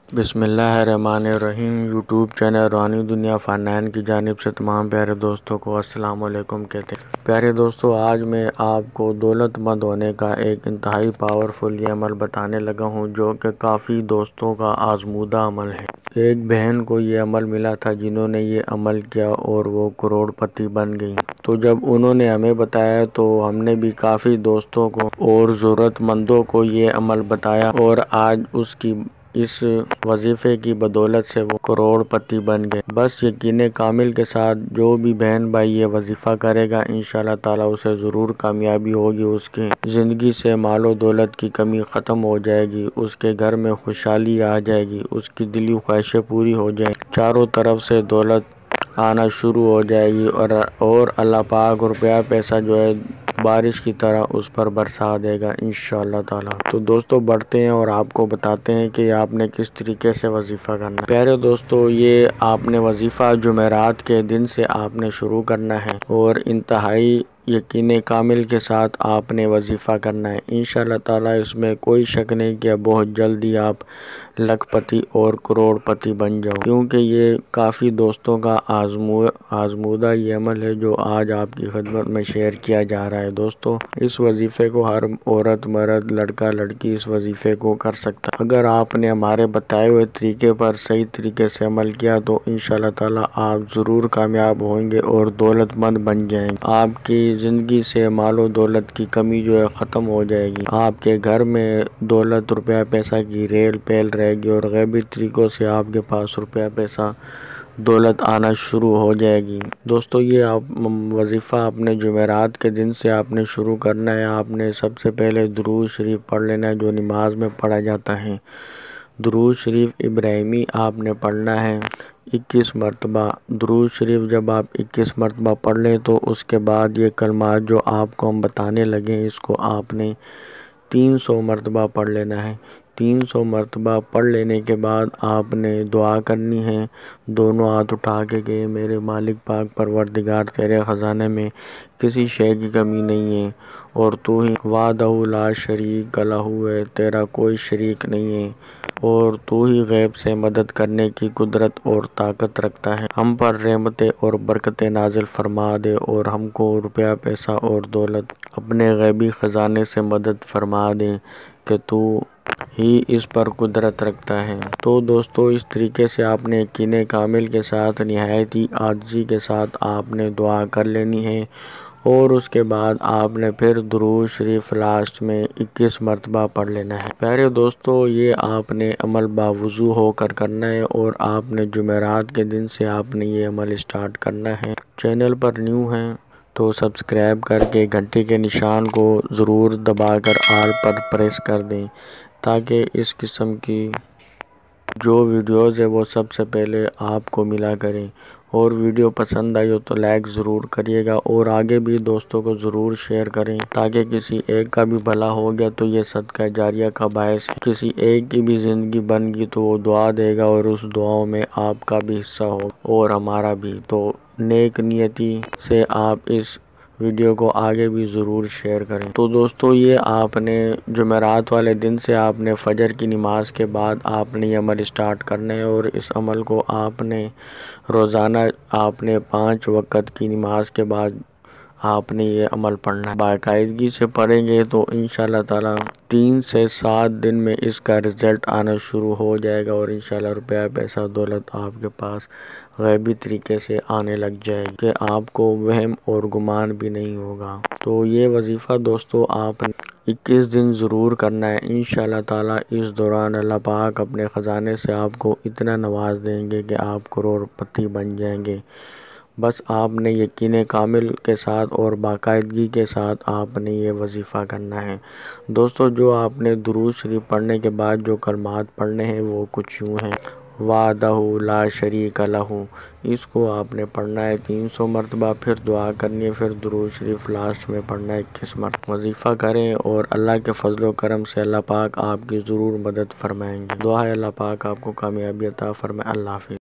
بسم اللہ الرحمن الرحیم۔ یوٹیوب چینل روحانی دنیا فنان کی جانب سے تمام پیارے دوستوں کو السلام علیکم کہتے ہیں۔ پیارے دوستوں، آج میں آپ کو دولت مند ہونے کا ایک انتہائی پاورفل یہ عمل بتانے لگا ہوں جو کہ کافی دوستوں کا آزمودہ عمل ہے۔ ایک بہن کو یہ عمل ملا تھا جنہوں نے یہ عمل کیا اور وہ کروڑ پتی بن گئی۔ تو جب انہوں نے ہمیں بتایا تو ہم نے بھی کافی دوستوں کو اور ضرورت مندوں کو یہ عمل بتایا اور آج اس وظیفے کی بدولت سے وہ کروڑ پتی بن گئے۔ بس یقین کامل کے ساتھ جو بھی بہن بھائی یہ وظیفہ کرے گا انشاءاللہ تعالیٰ اسے ضرور کامیابی ہوگی، اس کی زندگی سے مال و دولت کی کمی ختم ہو جائے گی، اس کے گھر میں خوشحالی آ جائے گی، اس کی دلی خواہشیں پوری ہو جائیں گی، چاروں طرف سے دولت آنا شروع ہو جائے گی اور اللہ پاک روپیہ پیسہ جو ہے بارش کی طرح اس پر برسا دے گا انشاءاللہ تعالیٰ۔ تو دوستوں بڑھتے ہیں اور آپ کو بتاتے ہیں کہ آپ نے کس طریقے سے وظیفہ کرنا ہے۔ پیارے دوستوں، یہ آپ نے وظیفہ جمعرات کے دن سے آپ نے شروع کرنا ہے اور انتہائی یقین کامل کے ساتھ آپ نے وظیفہ کرنا ہے انشاءاللہ تعالیٰ۔ اس میں کوئی شک نہیں کہ بہت جلدی آپ لکھ پتی اور کروڑ پتی بن جاؤ، کیونکہ یہ کافی دوستوں کا آزمودہ یہ عمل ہے جو آج آپ کی خدمت میں شیئر کیا جا رہا ہے۔ دوستوں، اس وظیفے کو ہر عورت مرد لڑکا لڑکی اس وظیفے کو کر سکتا ہے۔ اگر آپ نے ہمارے بتائے ہوئے طریقے پر صحیح طریقے سے عمل کیا تو انشاءاللہ تعالیٰ آپ ضرور کامیاب ہوں گے اور دولت مند بن جائیں گے۔ آپ کی زندگی سے مال و دولت کی کمی جو ہے ختم ہو جائے گی، آپ کے گھر میں دولت روپیہ پیسہ کی ریل پیل رہے گی اور غیبی طریقوں سے آپ کے پاس روپیہ پیسہ دولت آنا شروع ہو جائے گی۔ دوستو، یہ وظیفہ اپنے جمعرات کے دن سے آپ نے شروع کرنا ہے۔ آپ نے سب سے پہلے درود شریف پڑھ لینا ہے جو نماز میں پڑھا جاتا ہے۔ درود شریف ابراہیمی آپ نے پڑھنا ہے 21 مرتبہ۔ درود شریف جب آپ 21 مرتبہ پڑھ لیں تو اس کے بعد یہ کلمات جو آپ کو ہم بتانے لگے اس کو آپ نے 300 مرتبہ پڑھ لینا ہے۔ 300 مرتبہ پڑھ لینے کے بعد آپ نے دعا کرنی ہے، دونوں ہاتھ اٹھا کے کہ میرے مالک پاک پروردگار، تیرے خزانے میں کسی شے کی کمی نہیں ہے اور تو ہی وحدہ لا شریک لہ ہے، تیرا کوئی شریک نہیں ہے اور تو ہی غیب سے مدد کرنے کی قدرت اور طاقت رکھتا ہے۔ ہم پر رحمتیں اور برکتیں نازل فرما دے اور ہم کو روپیہ پیسہ اور دولت اپنے غیبی خزانے سے مدد فرما دے کہ تو ہی اس پر قدرت رکھتا ہے۔ تو دوستو، اس طریقے سے آپ نے یقین کامل کے ساتھ نہایت ہی عاجزی کے ساتھ آپ نے دعا کر لینی ہے اور اس کے بعد آپ نے پھر درود شریف لاسٹ میں 21 مرتبہ پڑھ لینا ہے۔ پیارے دوستو، یہ آپ نے عمل باوضو ہو کر کرنا ہے اور آپ نے جمعرات کے دن سے آپ نے یہ عمل اسٹارٹ کرنا ہے۔ چینل پر نیو ہیں تو سبسکرائب کر کے گھنٹی کے نشان کو ضرور دبا کر آل پر پریس کر دیں تاکہ اس قسم کی جو ویڈیوز ہے وہ سب سے پہلے آپ کو ملا کریں، اور ویڈیو پسند آئی ہو تو لائک ضرور کریے گا اور آگے بھی دوستوں کو ضرور شیئر کریں تاکہ کسی ایک کا بھی بھلا ہو گیا تو یہ صدقہ جاریہ کا باعث ہے۔ کسی ایک کی بھی زندگی بن گئی تو وہ دعا دے گا اور اس دعاؤں میں آپ کا بھی حصہ ہوگا اور ہمارا بھی۔ تو نیک نیتی سے آپ اس ویڈیو کو آگے بھی ضرور شیئر کریں۔ تو دوستو، یہ آپ نے جمعرات والے دن سے آپ نے فجر کی نماز کے بعد آپ نے یہ عمل اسٹارٹ کرنا ہے اور اس عمل کو آپ نے روزانہ آپ نے 5 وقت کی نماز کے بعد آپ نے یہ عمل پڑھنا ہے۔ باقاعدگی سے پڑھیں گے تو انشاءاللہ تعالیٰ 3 سے 7 دن میں اس کا رزلٹ آنا شروع ہو جائے گا اور انشاءاللہ روپیہ پیسہ دولت آپ کے پاس غیبی طریقے سے آنے لگ جائے گی کہ آپ کو وہم اور گمان بھی نہیں ہوگا۔ تو یہ وظیفہ دوستو آپ نے 21 دن ضرور کرنا ہے انشاءاللہ تعالیٰ۔ اس دوران اللہ پاک اپنے خزانے سے آپ کو اتنا نواز دیں گے کہ آپ کروڑ پتی بن جائیں گے۔ بس آپ نے یقین کامل کے ساتھ اور باقاعدگی کے ساتھ آپ نے یہ وظیفہ کرنا ہے۔ دوستو، جو آپ نے درود شریف پڑھنے کے بعد جو کلمات پڑھنے ہیں وہ کچھ یوں ہیں: وحدہ لا شریک لہ، اس کو آپ نے پڑھنا ہے 300 مرتبہ، پھر دعا کرنی ہے، پھر درود شریف لاسٹ میں پڑھنا ہے 21 مرتبہ۔ وظیفہ کریں اور اللہ کے فضل و کرم سے اللہ پاک آپ کی ضرور مدد فرمائیں گے۔ دعا ہے اللہ پاک آپ کو کامیابی عطا فرمائے۔ اللہ حافظ۔